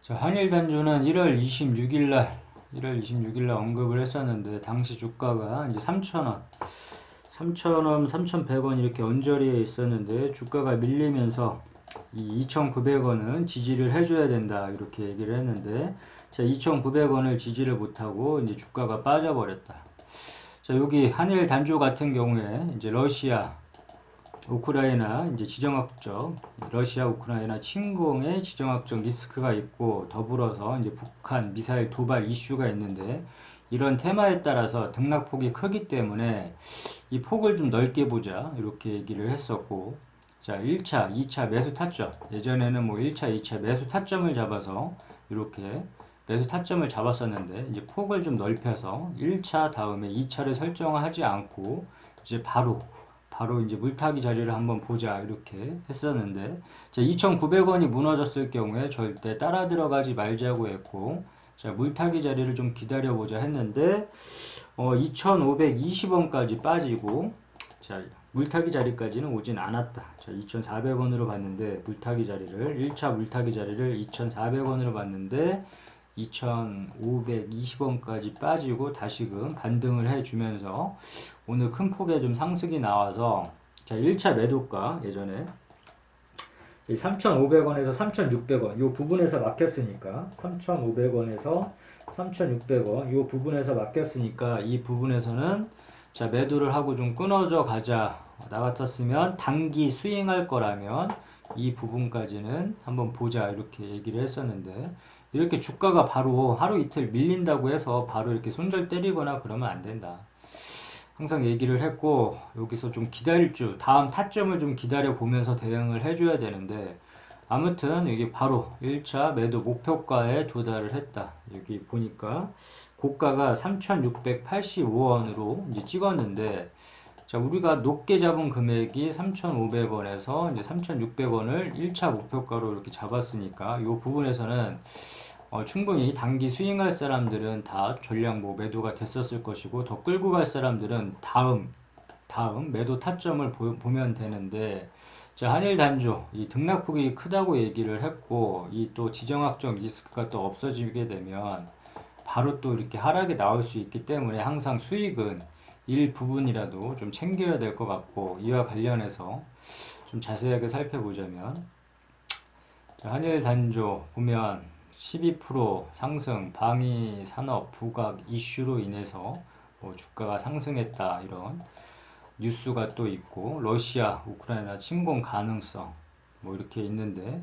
자, 한일 단조는 1월 26일 날 언급을 했었는데, 당시 주가가 이제 3,000원, 3,000원, 3,100원 이렇게 언저리에 있었는데, 주가가 밀리면서 이 2,900원은 지지를 해줘야 된다. 이렇게 얘기를 했는데, 자, 2,900원을 지지를 못하고 이제 주가가 빠져버렸다. 자, 여기 한일 단조 같은 경우에 이제 우크라이나 이제 지정학적 러시아 우크라이나 침공의 지정학적 리스크가 있고 더불어서 이제 북한 미사일 도발 이슈가 있는데 이런 테마에 따라서 등락폭이 크기 때문에 이 폭을 좀 넓게 보자 이렇게 얘기를 했었고 자 1차, 2차 매수 타점 예전에는 뭐 1차, 2차 매수 타점을 잡아서 이렇게 매수 타점을 잡았었는데 이제 폭을 좀 넓혀서 1차 다음에 2차를 설정하지 않고 이제 바로 이제 물타기 자리를 한번 보자 이렇게 했었는데 자 2,900원이 무너졌을 경우에 절대 따라 들어가지 말자고 했고 자 물타기 자리를 좀 기다려 보자 했는데 2,520원까지 빠지고 자 물타기 자리까지는 오진 않았다. 자 2,400원으로 봤는데 물타기 자리를 1차 물타기 자리를 2,400원으로 봤는데 2,520원까지 빠지고 다시금 반등을 해주면서 오늘 큰 폭의 좀 상승이 나와서 자 1차 매도가 예전에 3,500원에서 3,600원 이 부분에서 막혔으니까 3,500원에서 3,600원 이 부분에서 막혔으니까 이 부분에서는 자 매도를 하고 좀 끊어져 가자. 나 같았으면 단기 스윙할 거라면 이 부분까지는 한번 보자 이렇게 얘기를 했었는데 이렇게 주가가 바로 하루 이틀 밀린다고 해서 바로 이렇게 손절 때리거나 그러면 안 된다. 항상 얘기를 했고 여기서 좀 기다릴 줄 다음 타점을 좀 기다려 보면서 대응을 해줘야 되는데 아무튼 이게 바로 1차 매도 목표가에 도달을 했다. 여기 보니까 고가가 3,685원으로 이제 찍었는데 자 우리가 높게 잡은 금액이 3,500원에서 이제 3,600원을 1차 목표가로 이렇게 잡았으니까 이 부분에서는 충분히 단기 스윙할 사람들은 다 전량 뭐 매도가 됐었을 것이고 더 끌고 갈 사람들은 다음 매도 타점을 보면 되는데 자 한일 단조 이 등락폭이 크다고 얘기를 했고 이 또 지정학적 리스크가 또 없어지게 되면 바로 또 이렇게 하락이 나올 수 있기 때문에 항상 수익은 일부분이라도 좀 챙겨야 될 것 같고 이와 관련해서 좀 자세하게 살펴보자면 자, 한일 단조 보면 12% 상승, 방위 산업 부각 이슈로 인해서 뭐 주가가 상승했다 이런 뉴스가 또 있고 러시아 우크라이나 침공 가능성 뭐 이렇게 있는데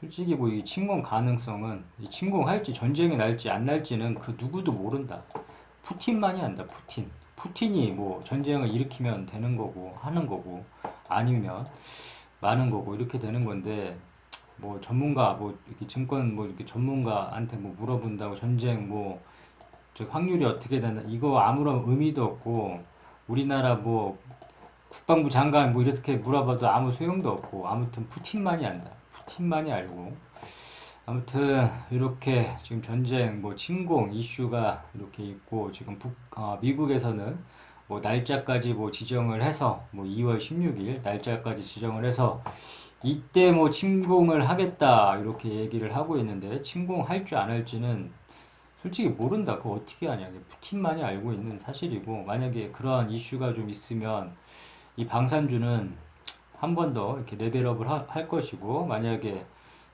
솔직히 뭐 이 침공 가능성은 이 침공할지 전쟁이 날지 안 날지는 그 누구도 모른다. 푸틴만이 안다. 푸틴이 뭐 전쟁을 일으키면 되는 거고 하는 거고 아니면 많은 거고 이렇게 되는 건데 뭐 전문가 뭐 이렇게 증권 뭐 이렇게 전문가한테 뭐 물어본다고 전쟁 뭐 저 확률이 어떻게 된다 이거 아무런 의미도 없고 우리나라 뭐 국방부 장관 뭐 이렇게 물어봐도 아무 소용도 없고 아무튼 푸틴만이 안다. 푸틴만이 알고 아무튼 이렇게 지금 전쟁 뭐 침공 이슈가 이렇게 있고 지금 미국에서는 뭐 날짜까지 뭐 지정을 해서 뭐 2월 16일 날짜까지 지정을 해서 이때 뭐 침공을 하겠다 이렇게 얘기를 하고 있는데 침공할 줄 안 할지는 솔직히 모른다. 그거 어떻게 하냐. 푸틴만이 알고 있는 사실이고 만약에 그러한 이슈가 좀 있으면 이 방산주는 한 번 더 이렇게 레벨업을 할 것이고 만약에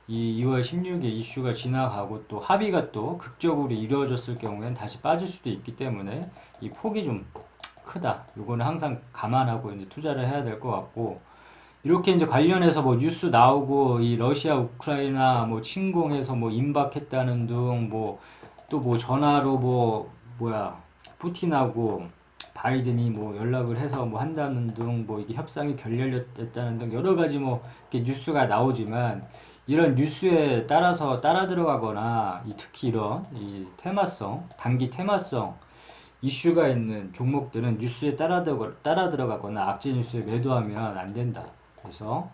이 2월 16일 이슈가 지나가고 또 합의가 또 극적으로 이루어졌을 경우엔 다시 빠질 수도 있기 때문에 이 폭이 좀 크다. 요거는 항상 감안하고 이제 투자를 해야 될 것 같고 이렇게 이제 관련해서 뭐 뉴스 나오고 이 러시아 우크라이나 뭐 침공해서 뭐 임박했다는 등 뭐 또 뭐 전화로 뭐 뭐야 푸틴하고 바이든이 뭐 연락을 해서 뭐 한다는 등 뭐 이게 협상이 결렬됐다는 등 여러 가지 뭐 이렇게 뉴스가 나오지만 이런 뉴스에 따라서 따라 들어가거나 특히 이런 이 테마성 단기 테마성 이슈가 있는 종목들은 뉴스에 따라 들어가거나 악재 뉴스에 매도하면 안 된다. 그래서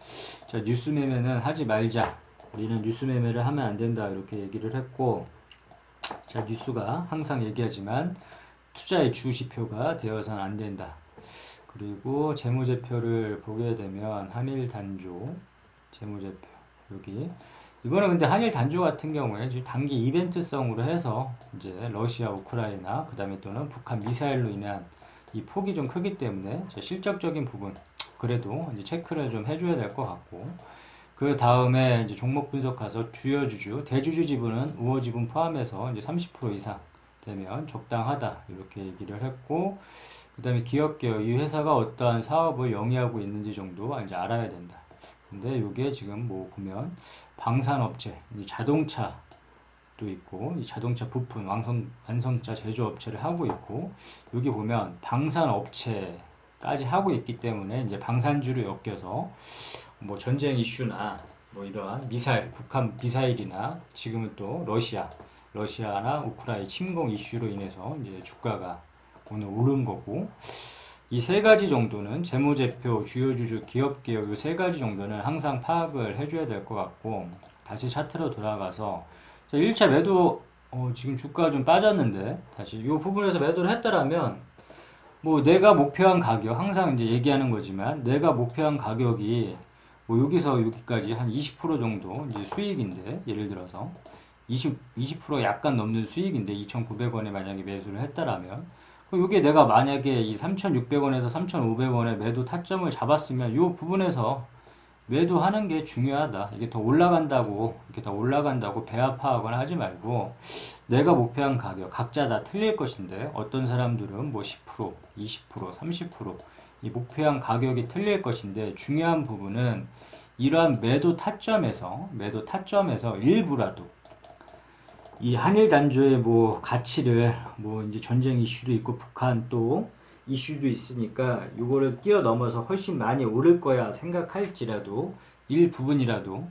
자, 뉴스 매매는 하지 말자. 우리는 뉴스 매매를 하면 안 된다. 이렇게 얘기를 했고 자, 뉴스가 항상 얘기하지만 투자의 주시표가 되어서는 안 된다. 그리고 재무제표를 보게 되면 한일 단조 재무제표 여기 이거는 근데 한일 단조 같은 경우에 지금 단기 이벤트성으로 해서 이제 러시아, 우크라이나, 그 다음에 또는 북한 미사일로 인한 이 폭이 좀 크기 때문에 실적적인 부분 그래도 이제 체크를 좀 해줘야 될 것 같고, 그 다음에 이제 종목 분석 가서 주요 주주, 대주주 지분은 우호 지분 포함해서 이제 30% 이상 되면 적당하다 이렇게 얘기를 했고, 그 다음에 기업 개요, 이 회사가 어떠한 사업을 영위하고 있는지 정도 이제 알아야 된다. 근데 이게 지금 뭐 보면 방산업체, 이 자동차도 있고, 이 자동차 부품 완성차 제조업체를 하고 있고, 여기 보면 방산업체까지 하고 있기 때문에 이제 방산주를 엮여서 뭐 전쟁 이슈나 뭐 이러한 미사일, 북한 미사일이나 지금은 또 러시아나 우크라이나 침공 이슈로 인해서 이제 주가가 오늘 오른 거고, 이 세 가지 정도는 재무제표, 주요주주, 기업개요 이 세 가지 정도는 항상 파악을 해줘야 될 것 같고, 다시 차트로 돌아가서 1차 매도 지금 주가가 좀 빠졌는데 다시 이 부분에서 매도를 했더라면 뭐 내가 목표한 가격 항상 이제 얘기하는 거지만 내가 목표한 가격이 뭐 여기서 여기까지 한 20% 정도 이제 수익인데, 예를 들어서 20% 약간 넘는 수익인데 2,900원에 만약에 매수를 했다라면 이게 내가 만약에 이 3,600원에서 3,500원에 매도 타점을 잡았으면 이 부분에서 매도하는 게 중요하다. 이게 더 올라간다고, 이렇게 더 올라간다고 배합하거나 하지 말고, 내가 목표한 가격, 각자 다 틀릴 것인데, 어떤 사람들은 뭐 10%, 20%, 30%이 목표한 가격이 틀릴 것인데, 중요한 부분은 이러한 매도 타점에서 일부라도 이 한일 단조의 뭐 가치를, 뭐 이제 전쟁 이슈도 있고 북한 또 이슈도 있으니까 이거를 뛰어넘어서 훨씬 많이 오를 거야 생각할지라도 일부분이라도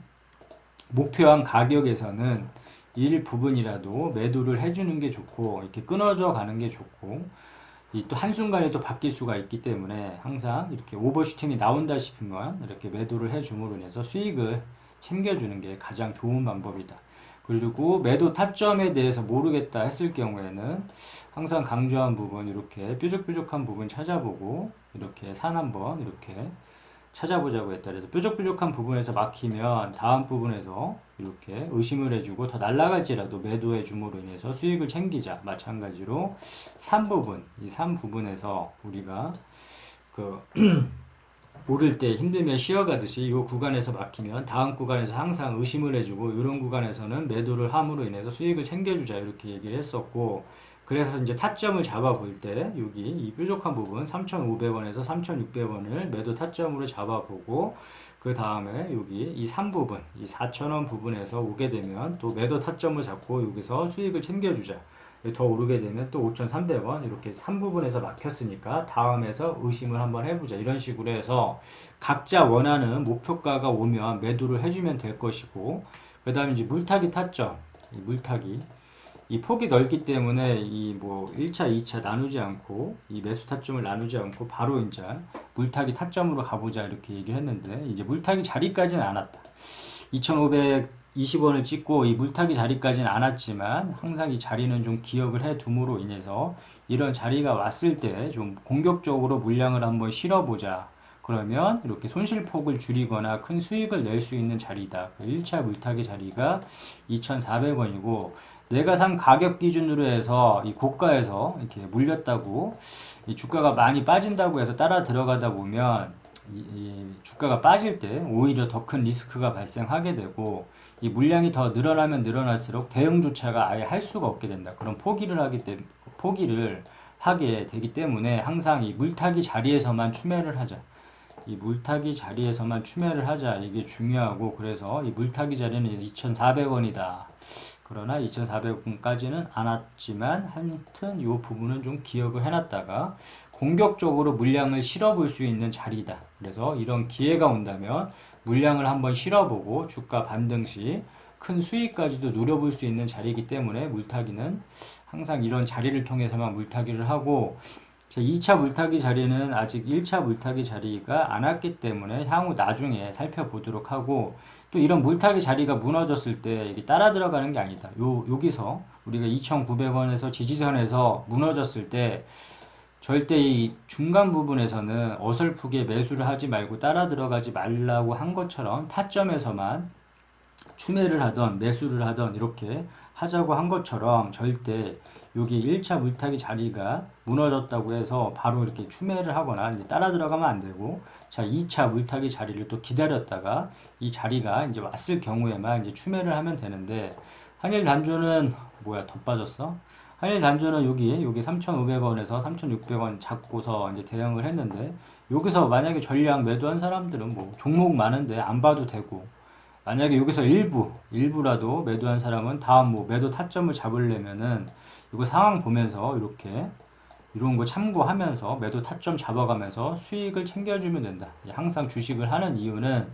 목표한 가격에서는 일부분이라도 매도를 해주는 게 좋고, 이렇게 끊어져 가는 게 좋고, 이 또 한순간에 또 바뀔 수가 있기 때문에 항상 이렇게 오버슈팅이 나온다 싶으면 이렇게 매도를 해줌으로 인해서 수익을 챙겨주는 게 가장 좋은 방법이다. 그리고 매도 타점에 대해서 모르겠다 했을 경우에는 항상 강조한 부분, 이렇게 뾰족뾰족한 부분 찾아보고 이렇게 산 한번 이렇게 찾아보자고 했다. 그래서 뾰족뾰족한 부분에서 막히면 다음 부분에서 이렇게 의심을 해주고 더 날아갈지라도 매도해 줌으로 인해서 수익을 챙기자. 마찬가지로 3부분, 이 3부분에서 우리가 그 오를 때 힘들면 쉬어가듯이 이 구간에서 막히면 다음 구간에서 항상 의심을 해주고, 이런 구간에서는 매도를 함으로 인해서 수익을 챙겨주자 이렇게 얘기를 했었고, 그래서 이제 타점을 잡아볼 때 여기 이 뾰족한 부분 3,500원에서 3,600원을 매도 타점으로 잡아보고, 그 다음에 여기 이 3부분, 이 4,000원 부분에서 오게 되면 또 매도 타점을 잡고 여기서 수익을 챙겨주자. 더 오르게 되면 또 5,300원 이렇게 3부분에서 막혔으니까 다음에서 의심을 한번 해보자, 이런 식으로 해서 각자 원하는 목표가가 오면 매도를 해주면 될 것이고, 그 다음에 이제 물타기 타점, 이 물타기 이 폭이 넓기 때문에 이 뭐 1차, 2차 나누지 않고 이 매수 타점을 나누지 않고 바로 이제 물타기 타점으로 가보자 이렇게 얘기를 했는데, 이제 물타기 자리까지는 안 왔다. 2,520원을 찍고 이 물타기 자리까지는 안 왔지만 항상 이 자리는 좀 기억을 해 둠으로 인해서 이런 자리가 왔을 때 좀 공격적으로 물량을 한번 실어보자. 그러면 이렇게 손실폭을 줄이거나 큰 수익을 낼 수 있는 자리다. 그 1차 물타기 자리가 2,400원이고, 내가 산 가격 기준으로 해서 이 고가에서 이렇게 물렸다고 이 주가가 많이 빠진다고 해서 따라 들어가다 보면 이 주가가 빠질 때 오히려 더 큰 리스크가 발생하게 되고, 이 물량이 더 늘어나면 늘어날수록 대응조차가 아예 할 수가 없게 된다. 그런 포기를 하게 되기 때문에 항상 이 물타기 자리에서만 추매를 하자. 이 물타기 자리에서만 추매를 하자. 이게 중요하고, 그래서 이 물타기 자리는 2,400원이다. 그러나 2,400원까지는 안 왔지만 하여튼 이 부분은 좀 기억을 해놨다가 공격적으로 물량을 실어볼 수 있는 자리다. 그래서 이런 기회가 온다면 물량을 한번 실어보고 주가 반등 시 큰 수익까지도 노려볼 수 있는 자리이기 때문에 물타기는 항상 이런 자리를 통해서만 물타기를 하고, 2차 물타기 자리는 아직 1차 물타기 자리가 안 왔기 때문에 향후 나중에 살펴보도록 하고, 또 이런 물타기 자리가 무너졌을 때 이게 따라 들어가는 게 아니다. 여기서 우리가 2,900원에서 지지선에서 무너졌을 때 절대 이 중간 부분에서는 어설프게 매수를 하지 말고 따라 들어가지 말라고 한 것처럼 타점에서만 추매를 하던 매수를 하던 이렇게 하자고 한 것처럼 절대 여기 1차 물타기 자리가 무너졌다고 해서 바로 이렇게 추매를 하거나 이제 따라 들어가면 안 되고, 자 2차 물타기 자리를 또 기다렸다가 이 자리가 이제 왔을 경우에만 이제 추매를 하면 되는데, 한일 단조는 뭐야 더 빠졌어? 한일 단조는 여기 3,500원에서 3,600원 잡고서 이제 대응을 했는데, 여기서 만약에 전량 매도한 사람들은 뭐 종목 많은데 안 봐도 되고, 만약에 여기서 일부라도 매도한 사람은 다음 뭐 매도 타점을 잡으려면은 이거 상황 보면서 이렇게 이런 거 참고하면서 매도 타점 잡아가면서 수익을 챙겨주면 된다. 항상 주식을 하는 이유는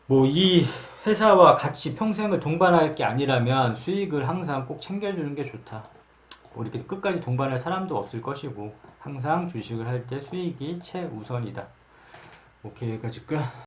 뭐 이 회사와 같이 평생을 동반할 게 아니라면 수익을 항상 꼭 챙겨주는 게 좋다. 뭐 이렇게 끝까지 동반할 사람도 없을 것이고, 항상 주식을 할 때 수익이 최우선이다. 오케이, 여기까지 끝.